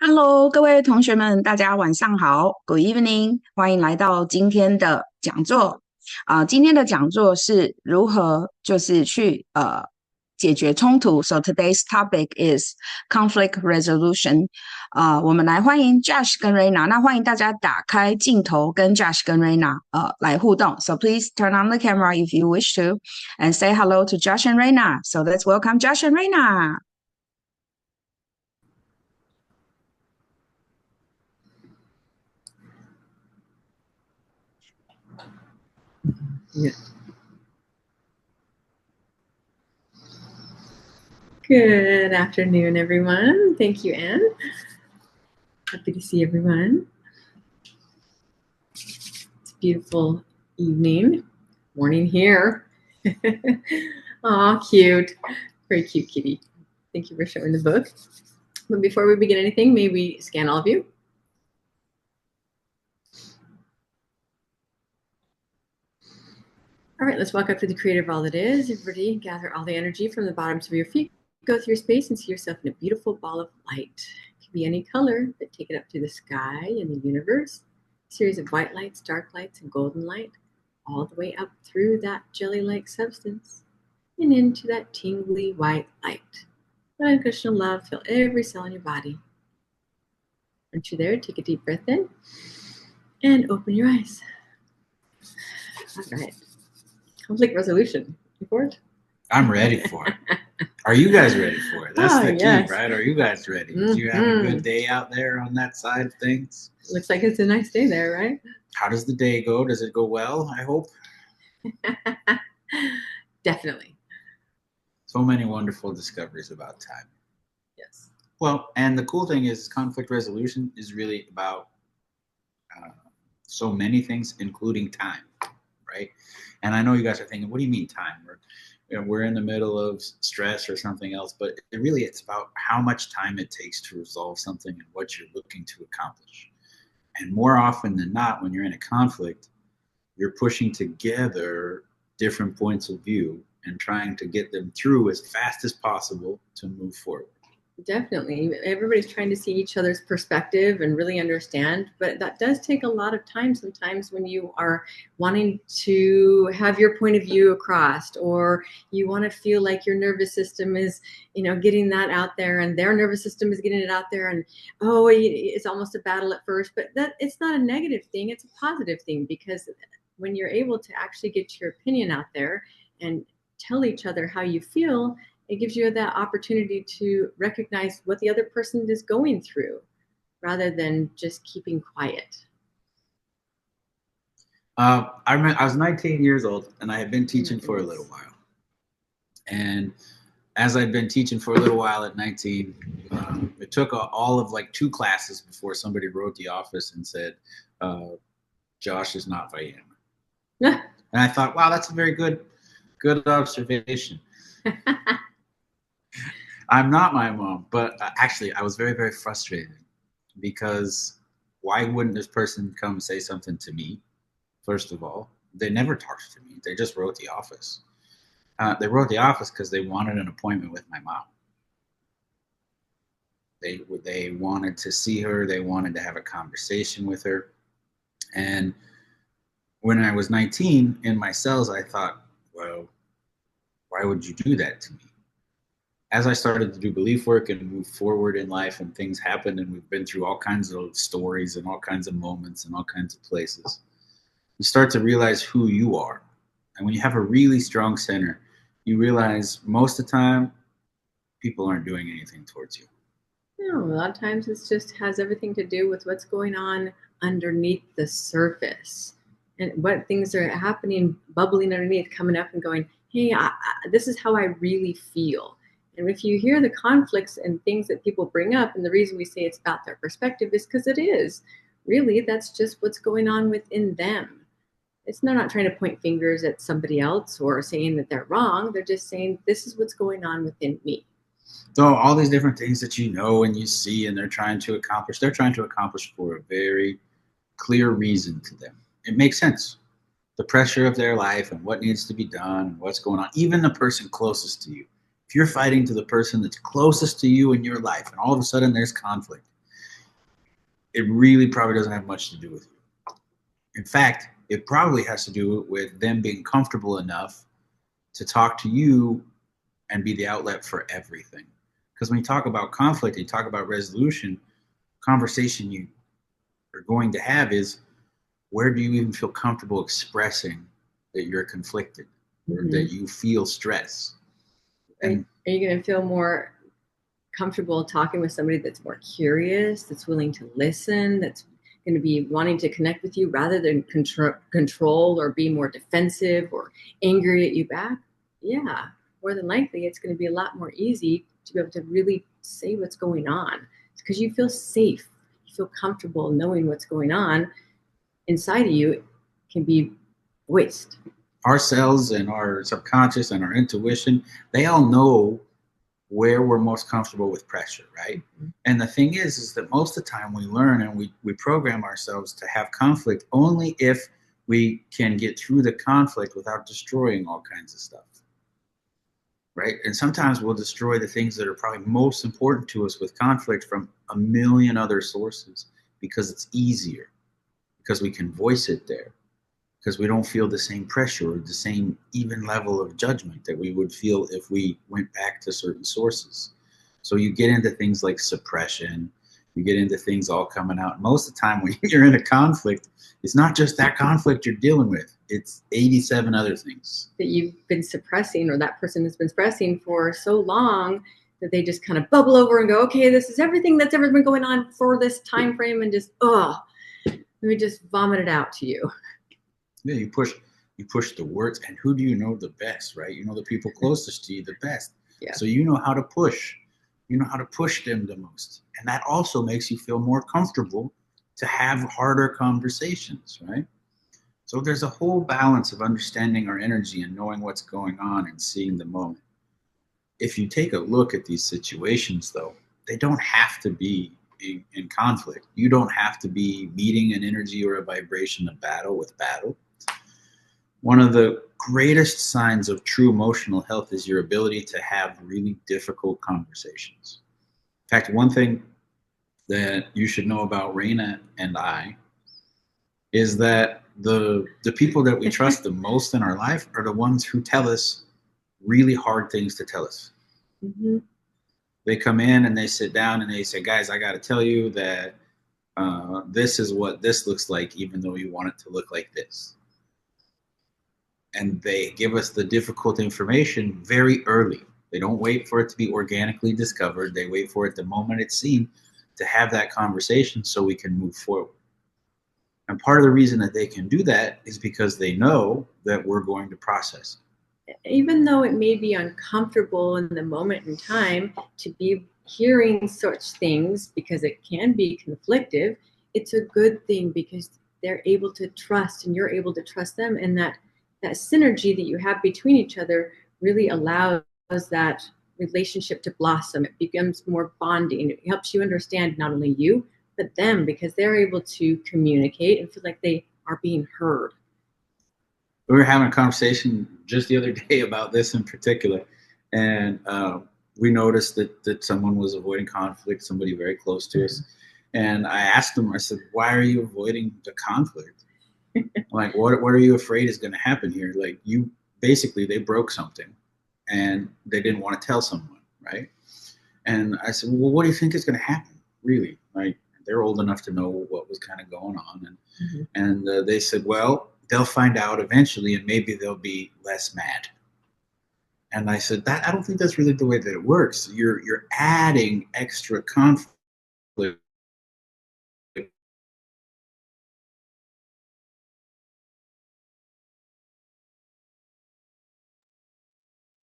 Hello，各位同学们，大家晚上好，Good evening，欢迎来到今天的讲座。今天的讲座是如何去解决冲突。So today's topic is conflict resolution。我们来欢迎 Josh 跟 Reina。那欢迎大家打开镜头跟 Josh 跟 Reina 来互动。So please turn on the camera if you wish to and say hello to Josh and Reina. So let's welcome Josh and Reina. Yeah. Good afternoon, everyone. Thank you, Anne. Happy to see everyone. It's a beautiful evening, morning here. Aw, cute. Very cute kitty. Thank you for showing the book. But before we begin anything, may we scan all of you? All right, let's walk up to the creator of all that is. Everybody gather all the energy from the bottoms of your feet. Go through space and see yourself in a beautiful ball of light. It can be any color, but take it up to the sky and the universe. A series of white lights, dark lights, and golden light, all the way up through that jelly-like substance and into that tingly white light. Let unconditional love fill every cell in your body. Once you're there, take a deep breath in and open your eyes. All right. Conflict resolution. You for it? I'm ready for it. Are you guys ready for it? That's the key, yes. right? Are you guys ready? Did you have a good day out there on that side of things? Looks like it's a nice day there, right? How does the day go? Does it go well, I hope? Definitely. So many wonderful discoveries about time. Yes. Well, and the cool thing is conflict resolution is really about so many things, including time, right? And I know you guys are thinking, what do you mean time? We're in the middle of stress or something else, but it's about how much time it takes to resolve something and what you're looking to accomplish. And more often than not, when you're in a conflict, you're pushing together different points of view and trying to get them through as fast as possible to move forward. Definitely. Everybody's trying to see each other's perspective and really understand, but that does take a lot of time sometimes when you are wanting to have your point of view across, or you want to feel like your nervous system is, getting that out there and their nervous system is getting it out there. And, it's almost a battle at first, but that it's not a negative thing. It's a positive thing, because when you're able to actually get your opinion out there and tell each other how you feel, it gives you that opportunity to recognize what the other person is going through rather than just keeping quiet. I was 19 years old and I had been teaching for a little while. And as I'd been teaching for a little while at 19, it took all of like 2 classes before somebody wrote the office and said, Josh is not Viagra. And I thought, wow, that's a very good observation. I'm not my mom, but actually I was very, very frustrated, because why wouldn't this person come say something to me? First of all, they never talked to me. They just wrote the office. They wrote the office because they wanted an appointment with my mom. They wanted to see her. They wanted to have a conversation with her. And when I was 19 in my cells, I thought, well, why would you do that to me? As I started to do belief work and move forward in life, and things happened, and we've been through all kinds of stories and all kinds of moments and all kinds of places, you start to realize who you are. And when you have a really strong center, you realize most of the time people aren't doing anything towards you. No, a lot of times it just has everything to do with what's going on underneath the surface and what things are happening, bubbling underneath, coming up and going, hey, this is how I really feel. And if you hear the conflicts and things that people bring up, and the reason we say it's about their perspective is because it is. Really, that's just what's going on within them. They're not trying to point fingers at somebody else or saying that they're wrong. They're just saying, this is what's going on within me. So all these different things that you know and you see and they're trying to accomplish for a very clear reason to them. It makes sense. The pressure of their life and what needs to be done and what's going on, even the person closest to you. If you're fighting to the person that's closest to you in your life and all of a sudden there's conflict, it really probably doesn't have much to do with you. In fact, it probably has to do with them being comfortable enough to talk to you and be the outlet for everything. Because when you talk about conflict, you talk about resolution, conversation you are going to have is, where do you even feel comfortable expressing that you're conflicted or that you feel stress? And are you going to feel more comfortable talking with somebody that's more curious, that's willing to listen, that's going to be wanting to connect with you rather than control or be more defensive or angry at you back? Yeah, more than likely it's going to be a lot more easy to be able to really say what's going on, because you feel safe, you feel comfortable knowing what's going on inside of you can be voiced. Our cells and our subconscious and our intuition, they all know where we're most comfortable with pressure, right? And the thing is that most of the time we learn and we program ourselves to have conflict only if we can get through the conflict without destroying all kinds of stuff, right? And sometimes we'll destroy the things that are probably most important to us with conflict from a million other sources because it's easier, because we can voice it there, because we don't feel the same pressure or the same even level of judgment that we would feel if we went back to certain sources. So you get into things like suppression, you get into things all coming out. Most of the time when you're in a conflict, it's not just that conflict you're dealing with, it's 87 other things that you've been suppressing, or that person has been suppressing for so long that they just kind of bubble over and go, okay, this is everything that's ever been going on for this time frame, and just, let me just vomit it out to you. Yeah, you push the words, and who do you know the best, right? You know the people closest to you the best. Yeah. So you know how to push. You know how to push them the most. And that also makes you feel more comfortable to have harder conversations, right? So there's a whole balance of understanding our energy and knowing what's going on and seeing the moment. If you take a look at these situations, though, they don't have to be in conflict. You don't have to be meeting an energy or a vibration of battle with battle. One of the greatest signs of true emotional health is your ability to have really difficult conversations. In fact, one thing that you should know about Raina and I is that the people that we trust the most in our life are the ones who tell us really hard things to tell us. Mm-hmm. They come in and they sit down and they say, guys, I got to tell you that this is what this looks like, even though you want it to look like this. And they give us the difficult information very early. They don't wait for it to be organically discovered. They wait for it the moment it's seen to have that conversation so we can move forward. And part of the reason that they can do that is because they know that we're going to process it. Even though it may be uncomfortable in the moment in time to be hearing such things, because it can be conflictive, it's a good thing because they're able to trust and you're able to trust them, and that synergy that you have between each other really allows that relationship to blossom. It becomes more bonding. It helps you understand not only you, but them, because they're able to communicate and feel like they are being heard. We were having a conversation just the other day about this in particular, and we noticed that someone was avoiding conflict, somebody very close to us. And I asked them, I said, why are you avoiding the conflict? Like, what are you afraid is going to happen here? Like, they broke something and they didn't want to tell someone, right? And I said, well, what do you think is going to happen, really? Like, they're old enough to know what was kind of going on. And they said, well, they'll find out eventually and maybe they'll be less mad. And I said, I don't think that's really the way that it works. You're adding extra conflict.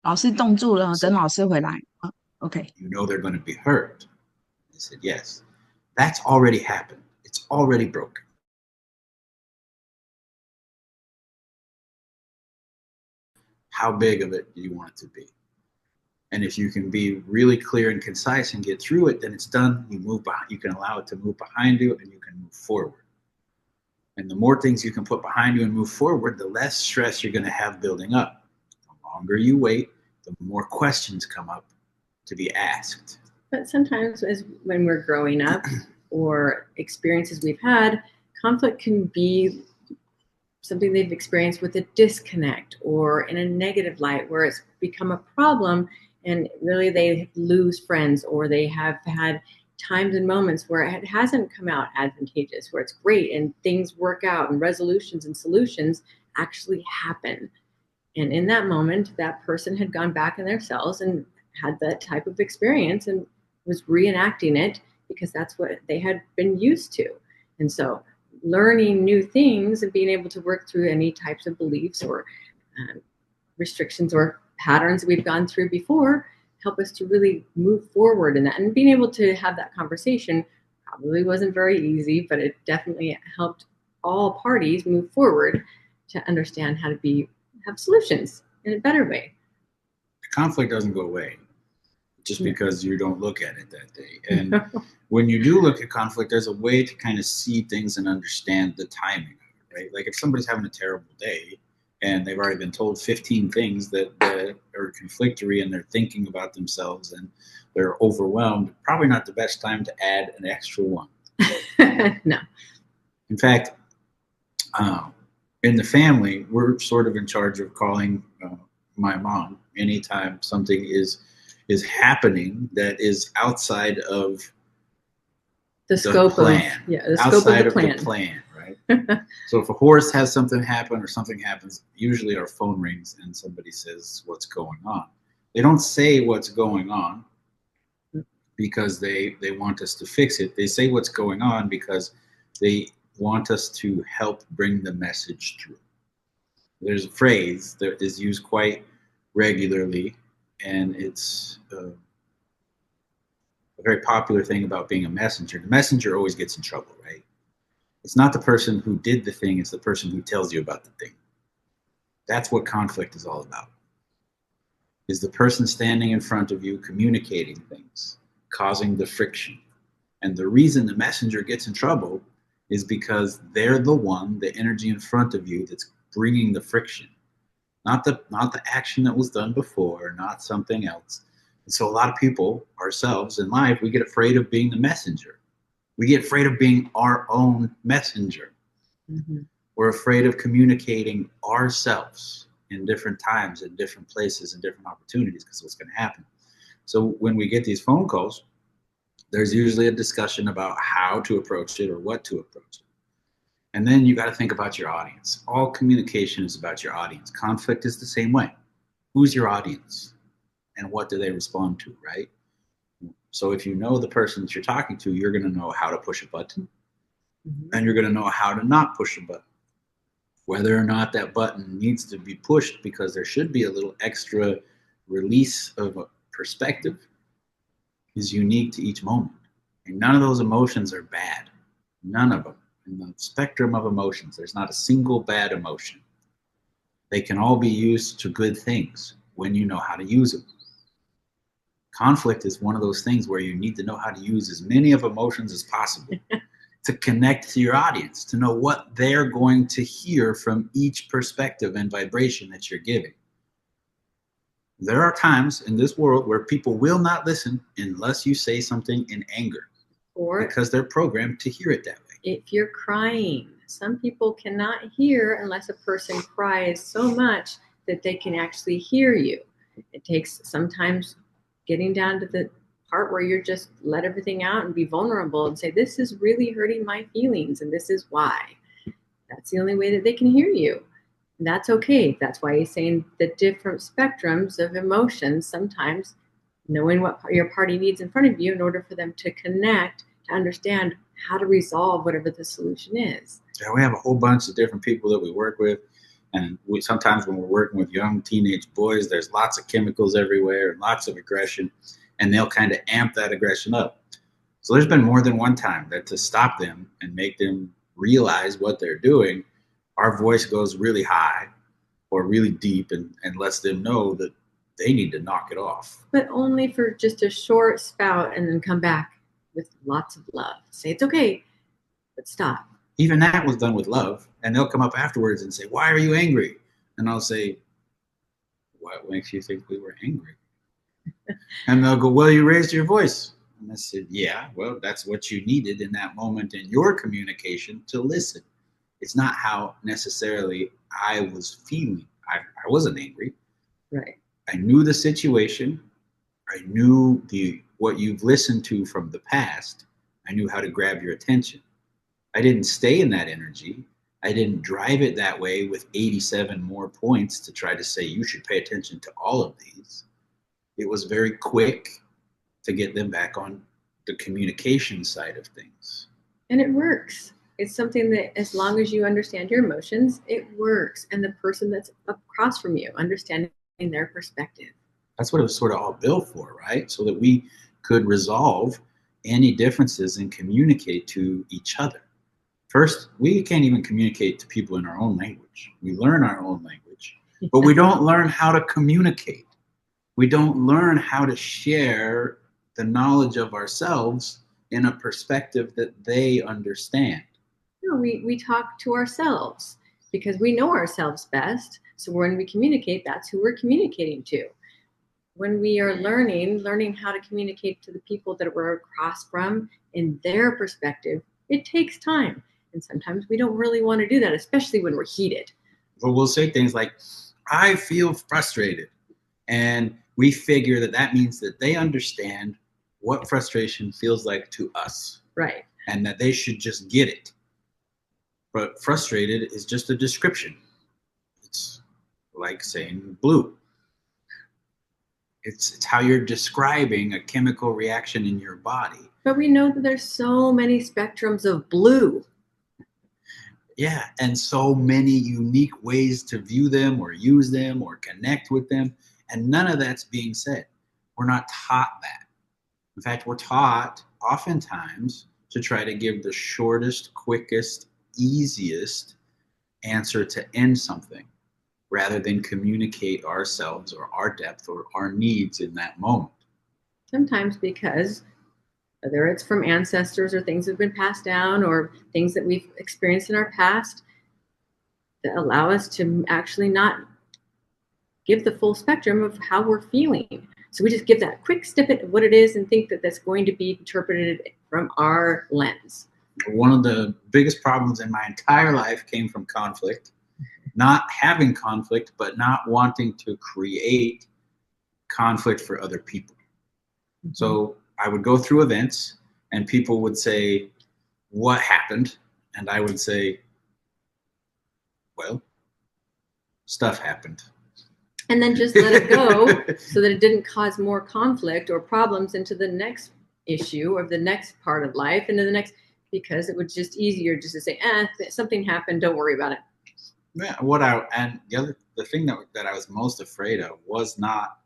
老师冻住了，等老师回来。OK。You know they're going to be hurt. I said, yes, that's already happened. It's already broken. How big of it do you want it to be? And if you can be really clear and concise and get through it, then it's done. You move behind. You can allow it to move behind you, and you can move forward. And the more things you can put behind you and move forward, the less stress you're going to have building up. The longer you wait, the more questions come up to be asked. But sometimes, as when we're growing up, or experiences we've had, conflict can be something they've experienced with a disconnect or in a negative light where it's become a problem and really they lose friends, or they have had times and moments where it hasn't come out advantageous, where it's great and things work out and resolutions and solutions actually happen. And in that moment, that person had gone back in their cells and had that type of experience and was reenacting it because that's what they had been used to. And so learning new things and being able to work through any types of beliefs or restrictions or patterns that we've gone through before help us to really move forward in that. And being able to have that conversation probably wasn't very easy, but it definitely helped all parties move forward to understand how to have solutions in a better way. Conflict doesn't go away just because you don't look at it that day. And when you do look at conflict, there's a way to kind of see things and understand the timing of it, right? Like if somebody's having a terrible day and they've already been told 15 things that are conflictory and they're thinking about themselves and they're overwhelmed, probably not the best time to add an extra one. No. In fact, in the family, we're sort of in charge of calling my mom anytime something is happening that is outside of the scope plan. The outside scope of the plan, right? So if a horse has something happen or something happens, usually our phone rings and somebody says, what's going on? They don't say what's going on because they want us to fix it. They say what's going on because they want us to help bring the message through. There's a phrase that is used quite regularly, and it's a very popular thing about being a messenger. The messenger always gets in trouble, right? It's not the person who did the thing, it's the person who tells you about the thing. That's what conflict is all about. Is the person standing in front of you communicating things, causing the friction. And the reason the messenger gets in trouble is because they're the energy in front of you that's bringing the friction. Not the action that was done before, not something else. And so a lot of people, ourselves in life, we get afraid of being the messenger. We get afraid of being our own messenger. Mm-hmm. We're afraid of communicating ourselves in different times, in different places, and different opportunities because of what's going to happen. So when we get these phone calls, there's usually a discussion about how to approach it or what to approach it. And then you got to think about your audience. All communication is about your audience. Conflict is the same way. Who's your audience? And what do they respond to, right? So if you know the person that you're talking to, you're going to know how to push a button. Mm-hmm. And you're going to know how to not push a button. Whether or not that button needs to be pushed because there should be a little extra release of a perspective is unique to each moment. And none of those emotions are bad. None of them. In the spectrum of emotions, there's not a single bad emotion. They can all be used to good things when you know how to use them. Conflict is one of those things where you need to know how to use as many of emotions as possible to connect to your audience, to know what they're going to hear from each perspective and vibration that you're giving. There are times in this world where people will not listen unless you say something in anger, or because they're programmed to hear it that way. If you're crying, some people cannot hear unless a person cries so much that they can actually hear you. It takes sometimes getting down to the part where you're just let everything out and be vulnerable and say, this is really hurting my feelings and this is why. That's the only way that they can hear you. And that's okay. That's why he's saying the different spectrums of emotions, sometimes knowing what your party needs in front of you in order for them to connect, to understand how to resolve whatever the solution is. Yeah, we have a whole bunch of different people that we work with. And sometimes when we're working with young teenage boys, there's lots of chemicals everywhere and lots of aggression, and they'll kind of amp that aggression up. So there's been more than one time that to stop them and make them realize what they're doing, our voice goes really high or really deep and lets them know that they need to knock it off. But only for just a short spout and then come back with lots of love. Say, it's okay, but stop. Even that was done with love. And they'll come up afterwards and say, why are you angry? And I'll say, what makes you think we were angry? And they'll go, well, you raised your voice. And I said, yeah, well, that's what you needed in that moment in your communication, to listen. It's not how necessarily I was feeling. I wasn't angry. Right. I knew the situation. I knew what you've listened to from the past. I knew how to grab your attention. I didn't stay in that energy. I didn't drive it that way with 87 more points to try to say you should pay attention to all of these. It was very quick to get them back on the communication side of things. And it works. It's something that, as long as you understand your emotions, it works. And the person that's across from you, understanding their perspective. That's what it was sort of all built for, right? So that we could resolve any differences and communicate to each other. First, we can't even communicate to people in our own language. We learn our own language, but we don't learn how to communicate. We don't learn how to share the knowledge of ourselves in a perspective that they understand. No, we talk to ourselves because we know ourselves best. So when we communicate, that's who we're communicating to. When we are learning how to communicate to the people that we're across from in their perspective, it takes time. And sometimes we don't really want to do that, especially when we're heated. But we'll say things like, I feel frustrated. And we figure that means that they understand what frustration feels like to us. Right. And that they should just get it. But frustrated is just a description. It's like saying blue. It's how you're describing a chemical reaction in your body. But we know that there's so many spectrums of blue. Yeah, and so many unique ways to view them or use them or connect with them. And none of that's being said. We're not taught that. In fact, we're taught oftentimes to try to give the shortest, quickest, easiest answer to end something, rather than communicate ourselves or our depth or our needs in that moment. Sometimes because whether it's from ancestors or things that have been passed down or things that we've experienced in our past that allow us to actually not give the full spectrum of how we're feeling. So we just give that quick snippet of what it is and think that that's going to be interpreted from our lens. One of the biggest problems in my entire life came from conflict. Not having conflict, but not wanting to create conflict for other people. Mm-hmm. So I would go through events and people would say, what happened? And I would say, well, stuff happened. And then just let it go so that it didn't cause more conflict or problems into the next issue or the next part of life and then the next, because it was just easier just to say, something happened, don't worry about it. Yeah, the thing that I was most afraid of was not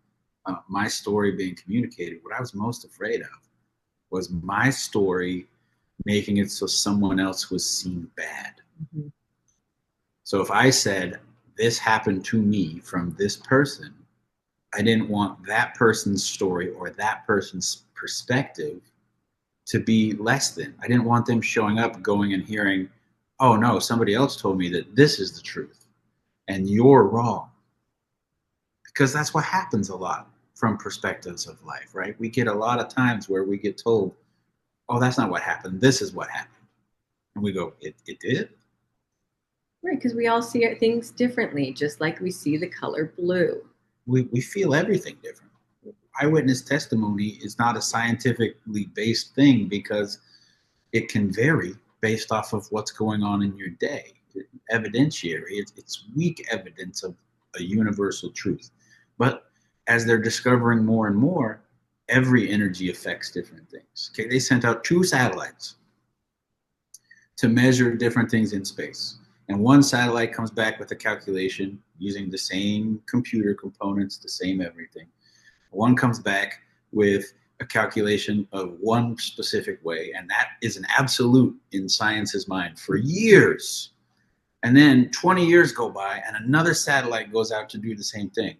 my story being communicated. What I was most afraid of was my story making it so someone else was seen bad. Mm-hmm. So if I said, this happened to me from this person, I didn't want that person's story or that person's perspective to be less than. I didn't want them showing up, going and hearing, oh no, somebody else told me that this is the truth and you're wrong. Because that's what happens a lot from perspectives of life, right? We get a lot of times where we get told, oh, that's not what happened. This is what happened. And we go, it did? Right, because we all see things differently, just like we see the color blue. We feel everything different. Eyewitness testimony is not a scientifically based thing because it can vary based off of what's going on in your day. Evidentiary, it's weak evidence of a universal truth. But as they're discovering more and more, every energy affects different things. Okay, they sent out 2 satellites to measure different things in space. And one satellite comes back with a calculation using the same computer components, the same everything. One comes back with a calculation of one specific way, and that is an absolute in science's mind for years. And then 20 years go by, and another satellite goes out to do the same thing.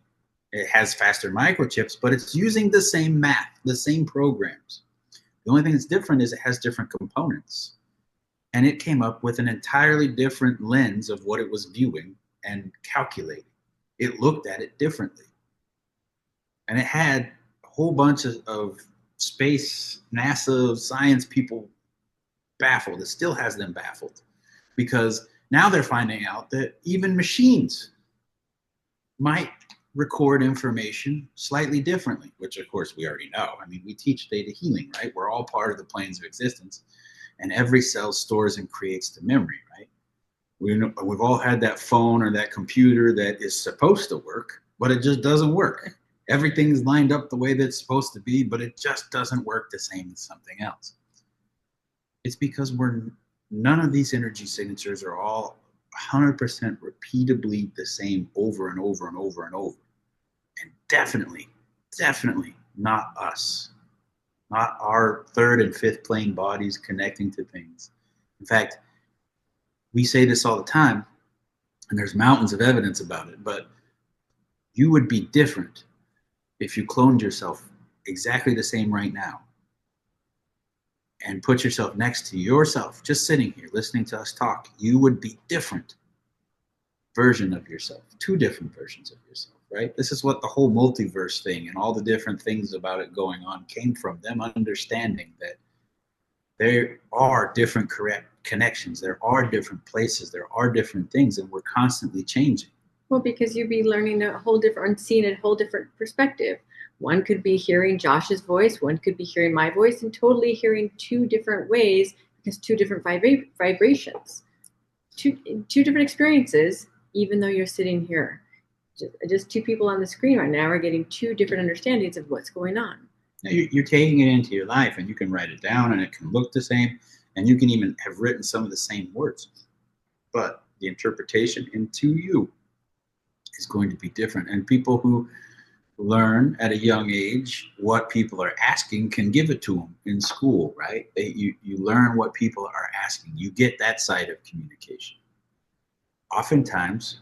It has faster microchips, but it's using the same math, the same programs. The only thing that's different is it has different components. And it came up with an entirely different lens of what it was viewing and calculating. It looked at it differently. And it had a whole bunch of space, NASA, science people baffled. It still has them baffled, because now they're finding out that even machines might record information slightly differently, which of course we already know. I mean, we teach data healing, right? We're all part of the planes of existence, and every cell stores and creates the memory, right? We've all had that phone or that computer that is supposed to work, but it just doesn't work. Everything's lined up the way that it's supposed to be, but it just doesn't work the same as something else. It's because none of these energy signatures are all 100% repeatably the same over and over and over and over. And definitely not us, not our third and fifth plane bodies connecting to things. In fact, we say this all the time, and there's mountains of evidence about it, but you would be different if you cloned yourself exactly the same right now and put yourself next to yourself, just sitting here listening to us talk. You would be different version of yourself, two different versions of yourself, right? This is what the whole multiverse thing and all the different things about it going on came from, them understanding that there are different connections, there are different places, there are different things, and we're constantly changing. Well, because you'd be learning a whole different, seeing a whole different perspective. One could be hearing Josh's voice, one could be hearing my voice, and totally hearing two different ways, because two different vibrations, two different experiences, even though you're sitting here. Just two people on the screen right now are getting two different understandings of what's going on. You're taking it into your life, and you can write it down, and it can look the same, and you can even have written some of the same words. But the interpretation into you is going to be different. And people who learn at a young age what people are asking can give it to them in school, right? You learn what people are asking. You get that side of communication. Oftentimes,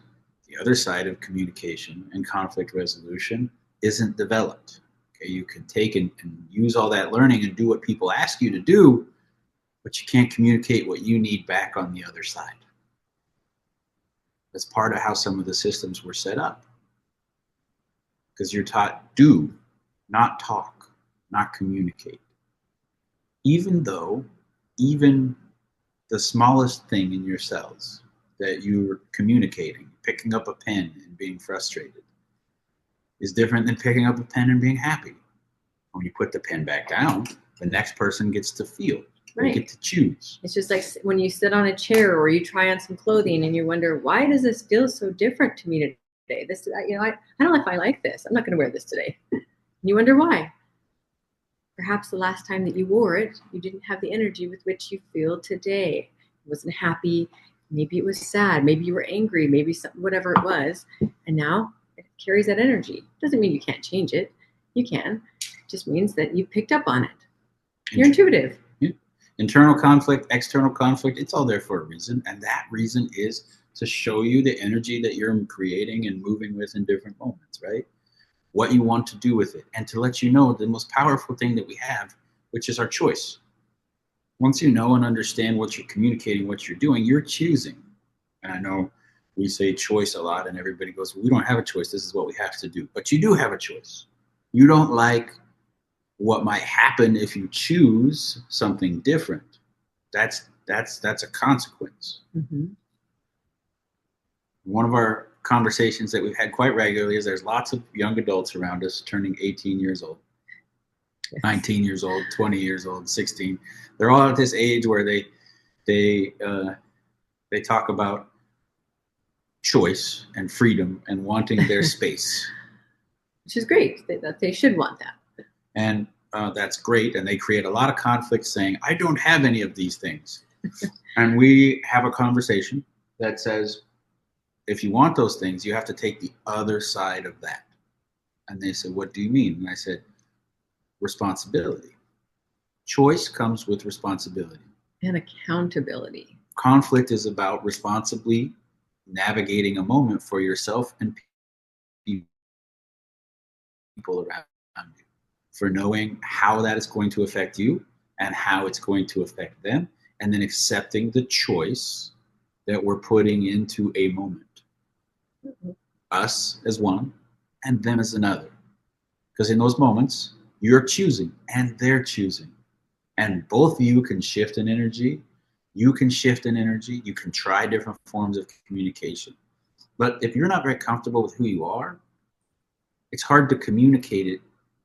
the other side of communication and conflict resolution isn't developed. Okay, you can take and use all that learning and do what people ask you to do, but you can't communicate what you need back on the other side. That's part of how some of the systems were set up. Because you're taught do, not talk, not communicate. Even though even the smallest thing in your cells that you're communicating, picking up a pen and being frustrated, is different than picking up a pen and being happy. When you put the pen back down, the next person gets to feel. Right. You get to choose. It's just like when you sit on a chair or you try on some clothing and you wonder, why does this feel so different to me today? This, I don't know if I like this. I'm not going to wear this today. And you wonder why. Perhaps the last time that you wore it, you didn't have the energy with which you feel today. It wasn't happy. Maybe it was sad. Maybe you were angry. Maybe whatever it was. And now it carries that energy. Doesn't mean you can't change it. You can. It just means that you picked up on it. You're intuitive. Yeah. Internal conflict, external conflict, it's all there for a reason. And that reason is to show you the energy that you're creating and moving with in different moments, right? What you want to do with it, and to let you know the most powerful thing that we have, which is our choice. Once you know and understand what you're communicating, what you're doing, you're choosing. And I know we say choice a lot, and everybody goes, well, we don't have a choice. This is what we have to do. But you do have a choice. You don't like what might happen if you choose something different. That's a consequence. Mm-hmm. One of our conversations that we've had quite regularly is there's lots of young adults around us turning 18 years old, 19 years old, 20 years old, 16. They're all at this age where they talk about choice and freedom and wanting their space. Which is great. That they should want that. And that's great. And they create a lot of conflict saying, I don't have any of these things. And we have a conversation that says, if you want those things, you have to take the other side of that. And they said, what do you mean? And I said, responsibility. Choice comes with responsibility. And accountability. Conflict is about responsibly navigating a moment for yourself and people around you, for knowing how that is going to affect you and how it's going to affect them, and then accepting the choice that we're putting into a moment. Mm-hmm. Us as one and them as another. Because in those moments, You're choosing and they're choosing. And both of you can shift in energy. You can shift in energy. You can try different forms of communication. But if you're not very comfortable with who you are, it's hard to communicate it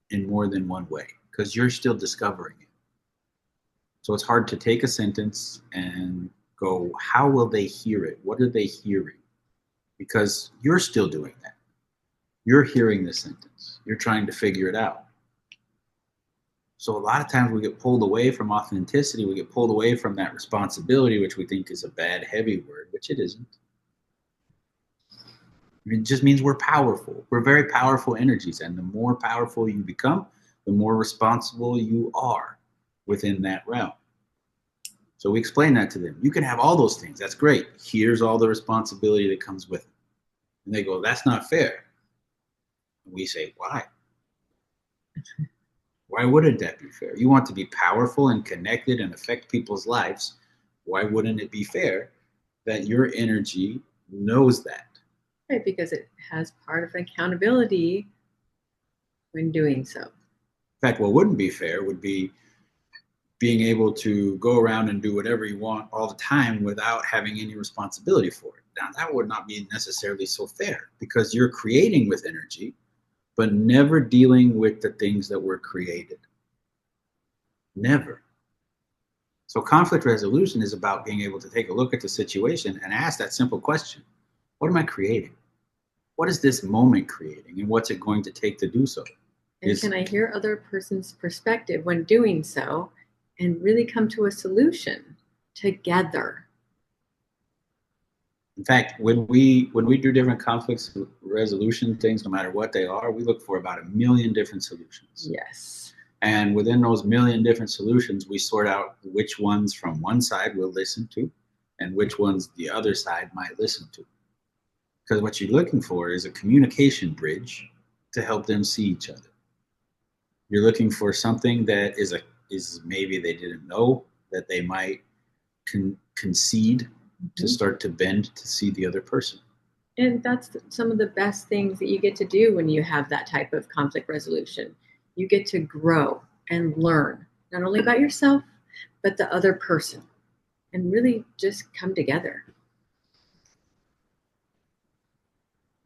in more than one way because you're still discovering it. So it's hard to take a sentence and go, how will they hear it? What are they hearing? Because you're still doing that. You're hearing the sentence. You're trying to figure it out. So a lot of times we get pulled away from authenticity. We get pulled away from that responsibility, which we think is a bad, heavy word, which it isn't. It just means we're powerful. We're very powerful energies. And the more powerful you become, the more responsible you are within that realm. So we explain that to them. You can have all those things. That's great. Here's all the responsibility that comes with it. And they go, that's not fair. And we say, why? Why wouldn't that be fair? You want to be powerful and connected and affect people's lives. Why wouldn't it be fair that your energy knows that? Right, because it has part of accountability when doing so. In fact, what wouldn't be fair would be being able to go around and do whatever you want all the time without having any responsibility for it. Now, that would not be necessarily so fair because you're creating with energy, but never dealing with the things that were created. Never. So conflict resolution is about being able to take a look at the situation and ask that simple question. What am I creating? What is this moment creating? And what's it going to take to do so? And can I hear other person's perspective when doing so and really come to a solution together? In fact, when we do different conflict resolution things, no matter what they are, we look for about 1 million different solutions. Yes. And within those 1 million different solutions, we sort out which ones from one side we'll listen to and which ones the other side might listen to. Because what you're looking for is a communication bridge to help them see each other. You're looking for something that is maybe they didn't know that they might concede to start to bend to see the other person. And that's some of the best things that you get to do when you have that type of conflict resolution. You get to grow and learn, not only about yourself, but the other person, and really just come together.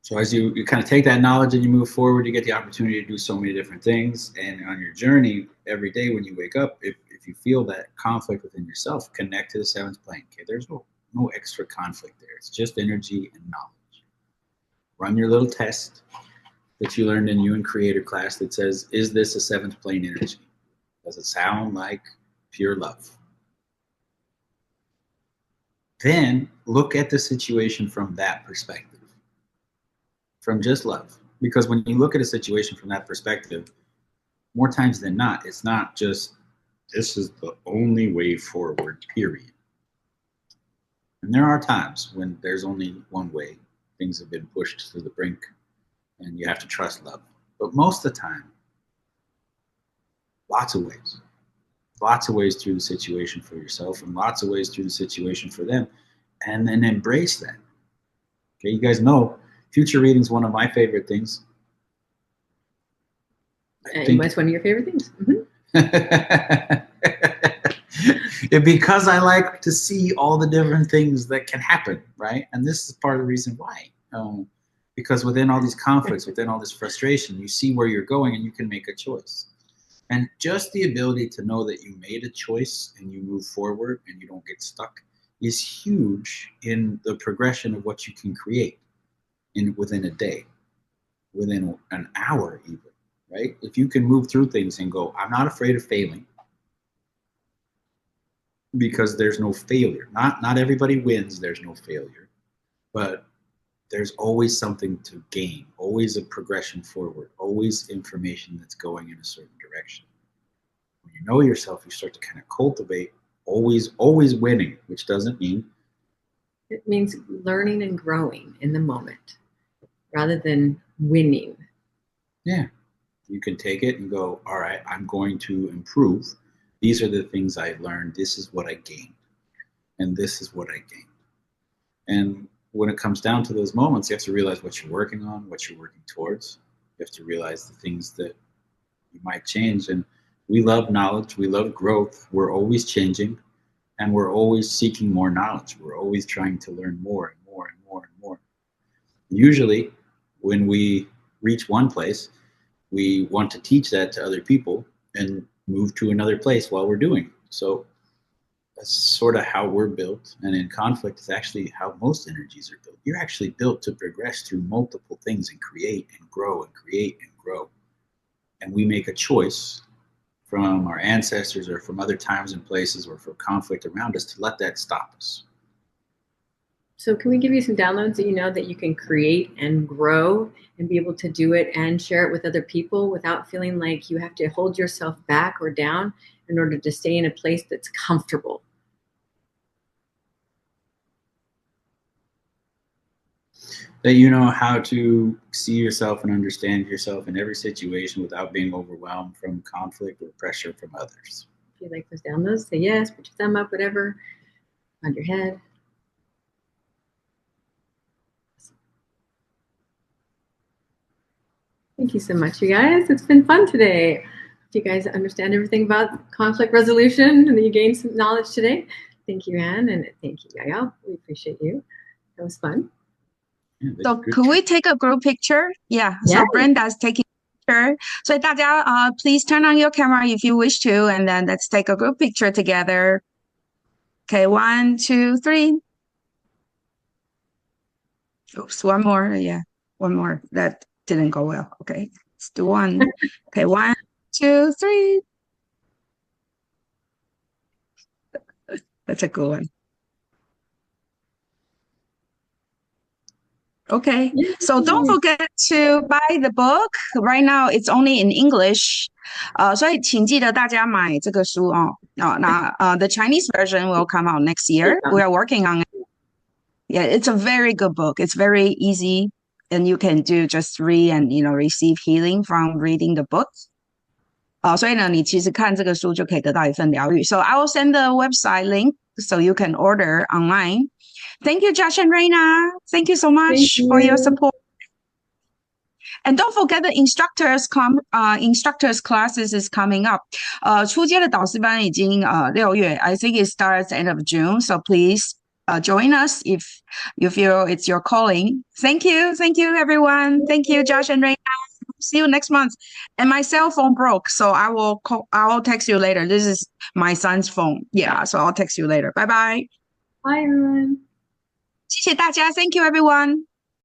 So as you kind of take that knowledge and you move forward, you get the opportunity to do so many different things. And on your journey, every day when you wake up, if you feel that conflict within yourself, connect to the seventh plane. Okay, there's no extra conflict there. It's just energy and knowledge. Run your little test that you learned in UN Creator class that says, is this a seventh plane energy? Does it sound like pure love? Then look at the situation from that perspective, from just love. Because when you look at a situation from that perspective, more times than not, it's not just, this is the only way forward, period. And there are times when there's only one way. Things have been pushed to the brink and you have to trust love. But most of the time, lots of ways through the situation for yourself and lots of ways through the situation for them, and then embrace that. Okay, you guys know future reading is one of my favorite things. And what's one of your favorite things? Because I like to see all the different things that can happen, right? And this is part of the reason why. Because within all these conflicts, within all this frustration, you see where you're going and you can make a choice. And just the ability to know that you made a choice and you move forward and you don't get stuck is huge in the progression of what you can create within a day, within an hour even, right? If you can move through things and go, I'm not afraid of failing, because there's no failure. Not everybody wins, there's no failure. But there's always something to gain, always a progression forward, always information that's going in a certain direction. When you know yourself, you start to kind of cultivate always winning, which doesn't mean. It means learning and growing in the moment rather than winning. Yeah. You can take it and go, all right, I'm going to improve. These are the things I learned. This is what I gained. And this is what I gained. And when it comes down to those moments, you have to realize what you're working on, what you're working towards. You have to realize the things that You might change. And we love knowledge. We love growth. We're always changing, and we're always seeking more knowledge. We're always trying to learn more and more and more and more. Usually, when we reach one place, we want to teach that to other people and move to another place while we're doing. So that's sort of how we're built. And in conflict is actually how most energies are built. You're actually built to progress through multiple things and create and grow and create and grow. And we make a choice from our ancestors or from other times and places or from conflict around us to let that stop us. So can we give you some downloads that you know that you can create and grow and be able to do it and share it with other people without feeling like you have to hold yourself back or down in order to stay in a place that's comfortable? That you know how to see yourself and understand yourself in every situation without being overwhelmed from conflict or pressure from others. If you like those downloads, say yes, put your thumb up, whatever, nod your head. Thank you so much, you guys. It's been fun today. Do you guys understand everything about conflict resolution and that you gained some knowledge today? Thank you, Anne, and thank you, Yael. We appreciate you. That was fun. Yeah, So could we take a group picture? Yeah. So Brenda's taking a picture. So 大家 please turn on your camera if you wish to, and then let's take a group picture together. Okay, 1, 2, 3. Oops, one more. Yeah, one more. That didn't go well. Okay, let's do one. Okay, 1, 2, 3. That's a good one. Okay, so don't forget to buy the book. Right now it's only in English. 所以请记得大家买这个书哦。The Chinese version will come out next year. We are working on it. Yeah, it's a very good book. It's very easy, and you can do just read and receive healing from reading the book. 所以呢，你其实看这个书就可以得到一份疗愈。So I will send the website link so you can order online. Thank you, Josh and Reina. Thank you so much for your support. And don't forget the instructors classes is coming up. 初阶的导师班已经6月 I think it starts end of June. So please join us if you feel it's your calling. Thank you everyone. Thank you, Josh and Reina. See you next month. And my cell phone broke, so I will text you later. This is my son's phone. Yeah, so I'll text you later. Bye bye. Bye everyone. 谢谢大家. Thank you everyone.